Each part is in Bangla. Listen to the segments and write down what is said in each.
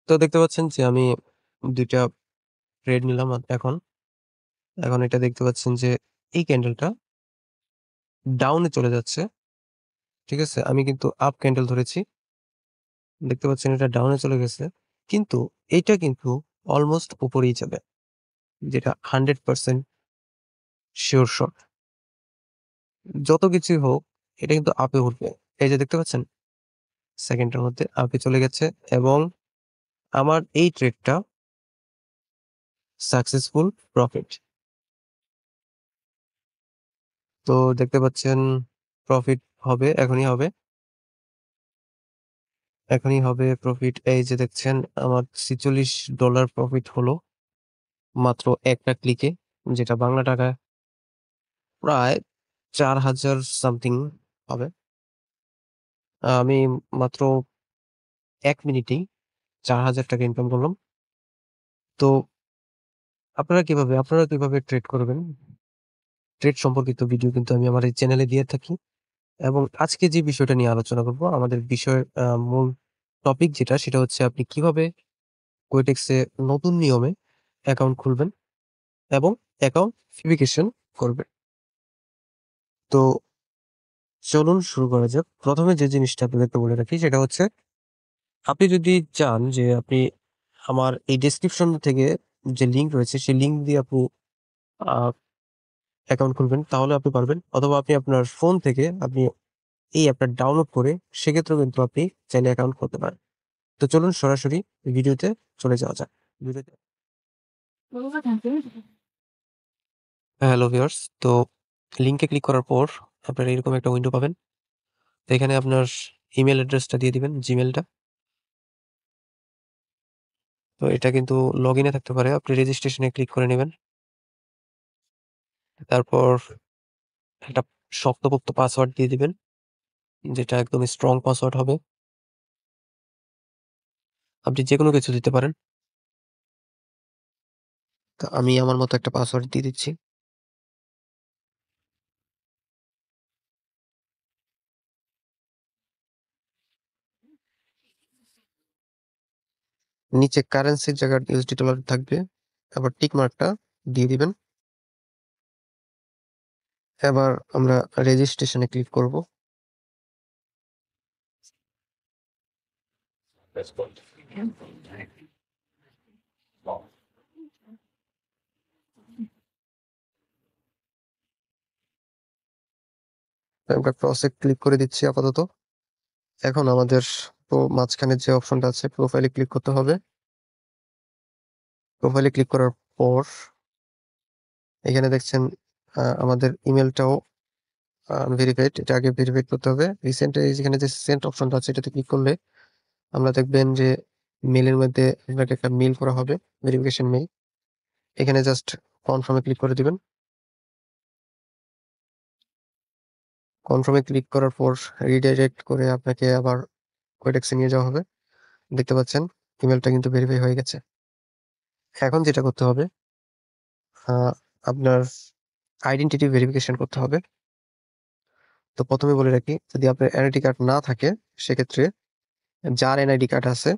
তো দেখতে পাচ্ছেন যে আমি ২ টা ট্রেড নিলাম এখন। এখন এটা দেখতে পাচ্ছেন যে এই ক্যান্ডেলটা ডাউন এ চলে যাচ্ছে। ঠিক আছে? আমি কিন্তু আপ ক্যান্ডেল ধরেছি। দেখতে পাচ্ছেন এটা ডাউন এ চলে গেছে। কিন্তু এইটা কিন্তু অলমোস্ট উপরেই যাবে। যেটা 100% সিওর শট। যত কিছুই হোক এটা কিন্তু আপে উঠবে। এই যে দেখতে পাচ্ছেন? সেকেন্ডের মধ্যে আপে চলে গেছে এবং আমার এই ট্রেডটা সাকসেসফুল প্রফিট। তো দেখতে পাচ্ছেন প্রফিট হবে, এখনই হবে। এখনই হবে প্রফিট। এই যে দেখছেন আমার $৪৬ প্রফিট হলো মাত্র একটা ক্লিকে, যেটা বাংলা টাকায় প্রায় ৪,০০০ সামথিং হবে। আমি মাত্র ১ মিনিটেই ৳৪,০০০ ইনকাম করলাম। তো আপনারা কিভাবে ট্রেড করবেন? ট্রেড সম্পর্কিত ভিডিও কিন্তু আমি আমার এই চ্যানেলে দিয়ে থাকি এবং আজকে যে বিষয়টা নিয়ে আলোচনা করব, আমাদের বিষয়ের মূল টপিক যেটা সেটা হচ্ছে আপনি কিভাবে কোয়েটেক্সে নতুন নিয়মে অ্যাকাউন্ট খুলবেন এবং অ্যাকাউন্ট ভেরিফিকেশন করবেন। তো চলুন শুরু করা যাক। ১ম এ যে জিনিসটা আপনাদেরকে বলে রাখি সেটা হচ্ছে, আপনি যদি চান যে আপনি আমার এই ডেসক্রিপশন থেকে যে লিঙ্ক রয়েছে সেই লিঙ্ক দিয়ে আপনি আ অ্যাকাউন্ট খুলবেন তাহলে আপনি পারবেন। অথবা আপনি আপনার ফোন থেকে আপনি এই অ্যাপটা ডাউনলোড করে সেক্ষেত্রেও কিন্তু আপনি চাইলে অ্যাকাউন্ট খুলতে পারেন। তো চলুন সরাসরি ভিডিওতে চলে যাওয়া যাক। ভিডিওতে হ্যালো ভিউয়ার্স, তো লিঙ্কে ক্লিক করার পর আপনারা এরকম একটা উইন্ডো পাবেন। তো এখানে আপনার ইমেইল অ্যাড্রেসটা দিয়ে দিবেন, জিমেইলটা। তো এটা কিন্তু লগইনে থাকতে পারে। আপনি রেজিস্ট্রেশনে ক্লিক করে নিবেন। তারপর একটা শক্তপোক্ত পাসওয়ার্ড দিয়ে দিবেন, যেটা একদম স্ট্রং পাসওয়ার্ড হবে। আপনি যেকোনো কিছু দিতে পারেন। তো আমি আমার মতো একটা পাসওয়ার্ড দিয়ে দিচ্ছি। নিচে কারেন্সির জায়গায় ইউএসডি ডলার থাকবে। আবার টিক মার্কটা দিয়ে দিবেন। এবার আমরা রেজিস্ট্রেশনে ক্লিক করব। আমরা ক্রসে ক্লিক করে দিচ্ছি আপাতত। এখন আমাদের মাঝখানে যে অপশনটা আছে প্রোফাইলে ক্লিক করতে হবে। প্রোফাইলে ক্লিক করার পর এখানে দেখছেন আমাদের ইমেলটাও ভেরিফাইড। এটা আগে ভেরিফাইড করতে হবে। রিসেন্ট এখানে যে সেন্ড অপশনটা আছে এটাতে ক্লিক করলে আমরা দেখবেন যে মেইলের মধ্যে আপনাকে একটা মেইল করা হবে, ভেরিফিকেশন মেইল। এখানে জাস্ট কনফার্মে ক্লিক করে দিবেন। কনফার্মে ক্লিক করার পর রিডাইরেক্ট করে আপনাকে আবার কোয়েটেক্সে নিয়ে যাওয়া হবে। দেখতে পাচ্ছেন ইমেলটা কিন্তু ভেরিফাই হয়ে গেছে। এখন যেটা করতে হবে, আ আপনার আইডেন্টিটি ভেরিফিকেশন করতে হবে। তো ১ম এ বলে রাখি, যদি আপনার এনআইডি কার্ড না থাকে সেক্ষেত্রে যার এনআইডি কার্ড আছে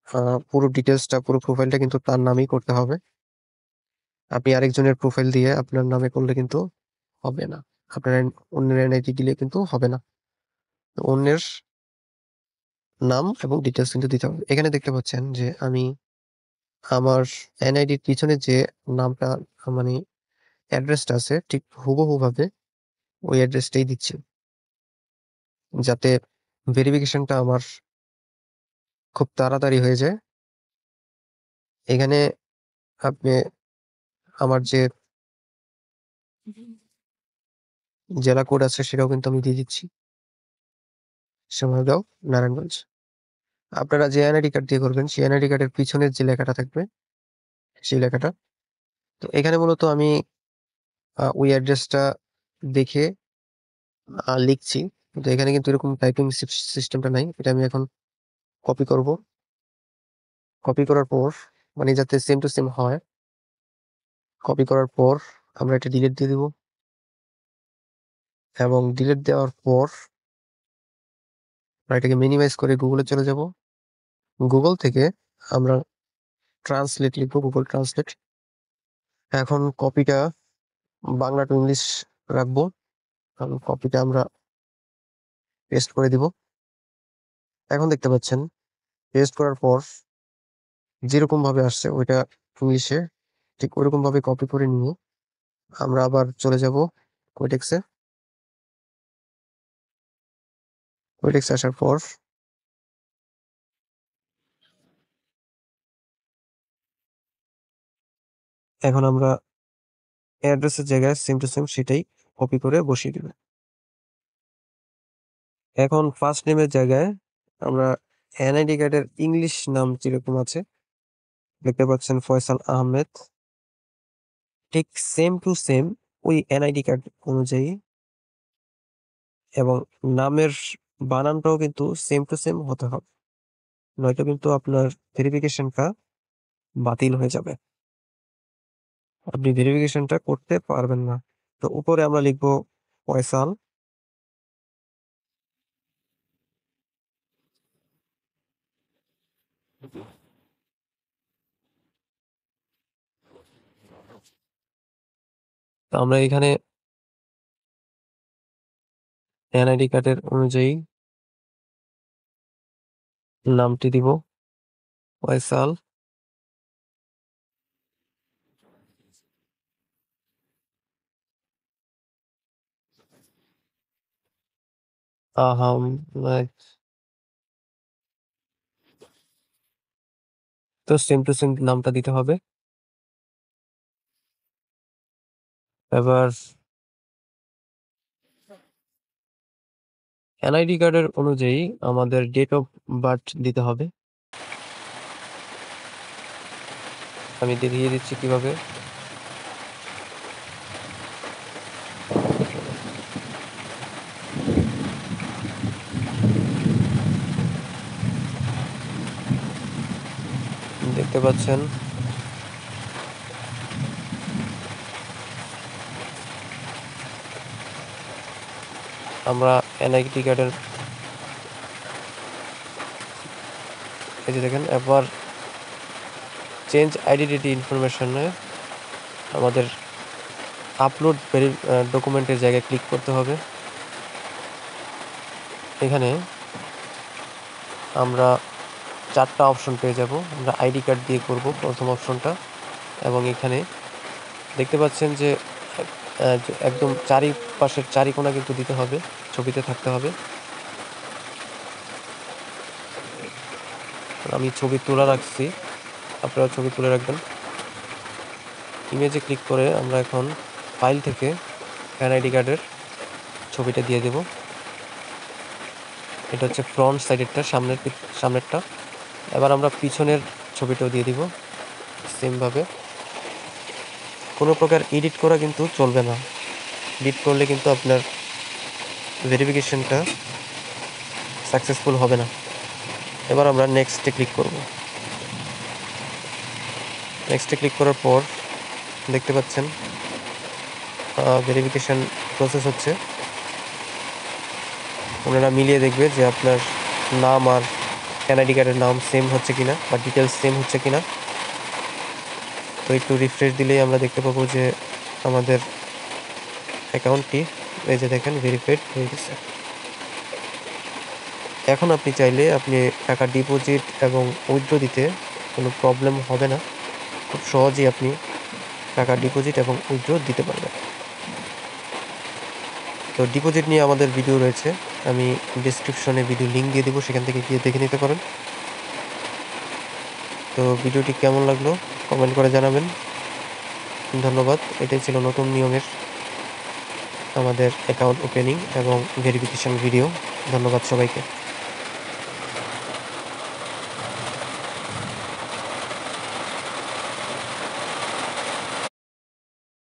আ পুরো ডিটেইলসটা, পুরো প্রোফাইলটা কিন্তু তার নামেই করতে হবে। আপনি আরেকজনের প্রোফাইল দিয়ে আপনার নামে করলে কিন্তু হবে না। আপনার অন্যের এনআইডি দিলে কিন্তু হবে না। তো অন্যের নাম এবং ডিটেইলস কিন্তু দিতে হবে। এখানে দেখতে পাচ্ছেন যে আমি আমার এনআইডির পিছনে যে নামটা মানে অ্যাড্রেসটা আছে ঠিক হুবহুভাবে ওই অ্যাড্রেসটাই দিচ্ছি। যাতে ভেরিফিকেশনটা আমার খুব তাড়াতাড়ি হয়ে যায়। এখানে আপনি আমার যে জেলা কোড আছে সেটাও কিন্তু আমি দিয়ে দিচ্ছি। সোনারগাঁও, নারায়ণগঞ্জ। আপনারা যে এনআইডি কার্ড দিয়ে করবেন সেই এনআইডি কার্ডের পিছনের যে লেখাটা থাকবে সেই লেখাটা। তো এখানে মূলত আমি ওই অ্যাড্রেসটা দেখে লিখছি। কিন্তু এখানে কিন্তু এরকম টাইপিং সিস্টেমটা নাই। এটা আমি এখন কপি করব। কপি করার পর মানে যাতে সেম টু সেম হয়, কপি করার পর আমরা এটা ডিলিট দিয়ে দিব এবং ডিলিট দেওয়ার পর আমরা এটাকে মিনিমাইজ করে গুগলে চলে যাব। গুগল থেকে আমরা ট্রান্সলেট লিখবো, গুগল ট্রান্সলেট। এখন কপিটা বাংলা টু ইংলিশ রাখবো, কারণ কপিটা আমরা পেস্ট করে দিব। এখন দেখতে পাচ্ছেন পেস্ট করার পর যেরকম ভাবে আসছে ওইটা ইংলিশে ঠিক ওরকম ভাবে কপি করে নিয়ে আমরা আবার চলে যাব কোয়েটেক্সে। কোয়েটেক্সে আসার পর এখন আমরা অ্যাড্রেসের জায়গায় সেম টু সেম সেটাই কপি করে বসিয়ে দিব। এখন ফার্স্ট নেমের জায়গায় আমরা এনআইডি কার্ডের ইংলিশ নাম যেরকম আছে দেখতে পাচ্ছেন ফয়সাল আহমেদ, ঠিক সেম টু সেম ওই এনআইডি কার্ড অনুযায়ী এবং নামের বানানটাও কিন্তু সেম টু সেম হতে হবে, নয়তো কিন্তু আপনার ভেরিফিকেশনটা বাতিল হয়ে যাবে, আপনি ভেরিফিকেশনটা করতে পারবেন না। তো উপরে আমরা লিখবো ফয়সাল, তো আমরা এখানে এনআইডি কার্ডের অনুযায়ী নামটি দিব ফয়সাল আহমেদ। তো সেম টু সেম নামটা দিতে হবে। এবার এনআইডি কার্ডের অনুযায়ী আমাদের ডেট অফ বার্থ দিতে হবে। আমি দেখিয়ে দিচ্ছি কিভাবে। দেখতে পাচ্ছেন আমরা এনআইডি কার্ডের এই যে দেখেন, এবার চেঞ্জ আইডেন্টিটি ইনফরমেশনে আমাদের আপলোড ডকুমেন্টের জায়গায় ক্লিক করতে হবে। এখানে আমরা 4টা অপশন পেয়ে যাব। আমরা আইডি কার্ড দিয়ে করব প্রথম অপশনটা, এবং এখানে দেখতে পাচ্ছেন যে একদম চারিপাশের চারিকোণা কিন্তু দিতে হবে, ছবিতে থাকতে হবে। আমি ছবি তোলা রাখছি, আপনারা ছবি তুলে রাখবেন। ইমেজে ক্লিক করে আমরা এখন ফাইল থেকে এনআইডি কার্ডের ছবিটা দিয়ে দেব। এটা হচ্ছে ফ্রন্ট সাইডেরটা, সামনেরটা। এবার আমরা পিছনের ছবিটাও দিয়ে দিব সেমভাবে। কোনো প্রকার এডিট করা কিন্তু চলবে না, এডিট করলে কিন্তু আপনার ভেরিফিকেশনটা সাকসেসফুল হবে না। এবার আমরা নেক্সটে ক্লিক করব। নেক্সটে ক্লিক করার পর দেখতে পাচ্ছেন ভেরিফিকেশন প্রসেস হচ্ছে। আপনারা মিলিয়ে দেখবে যে আপনার নাম আর এনআইডি কার্ডের নাম সেম হচ্ছে কিনা বা ডিটেলস সেম হচ্ছে কিনা। তো একটু রিফ্রেশ দিলেই আমরা দেখতে পাবো যে আমাদের অ্যাকাউন্টটি এই যে দেখেন ভেরিফাইড হয়ে গেছে। এখন আপনি চাইলে আপনি টাকা ডিপোজিট এবং উইথড্র দিতে কোনো প্রবলেম হবে না, খুব সহজেই আপনি টাকা ডিপোজিট এবং উইথড্র দিতে পারবেন। তো ডিপোজিট নিয়ে আমাদের ভিডিও রয়েছে, আমি ডিসক্রিপশনে ভিডিও লিঙ্ক দিয়ে দেবো, সেখান থেকে গিয়ে দেখে নিতে পারেন। তো ভিডিওটি কেমন লাগলো কমেন্ট করে জানাবেন। ধন্যবাদ। এটাই ছিল নতুন নিয়মের আমাদের অ্যাকাউন্ট ওপেনিং এবং ভেরিফিকেশন ভিডিও। ধন্যবাদ সবাইকে।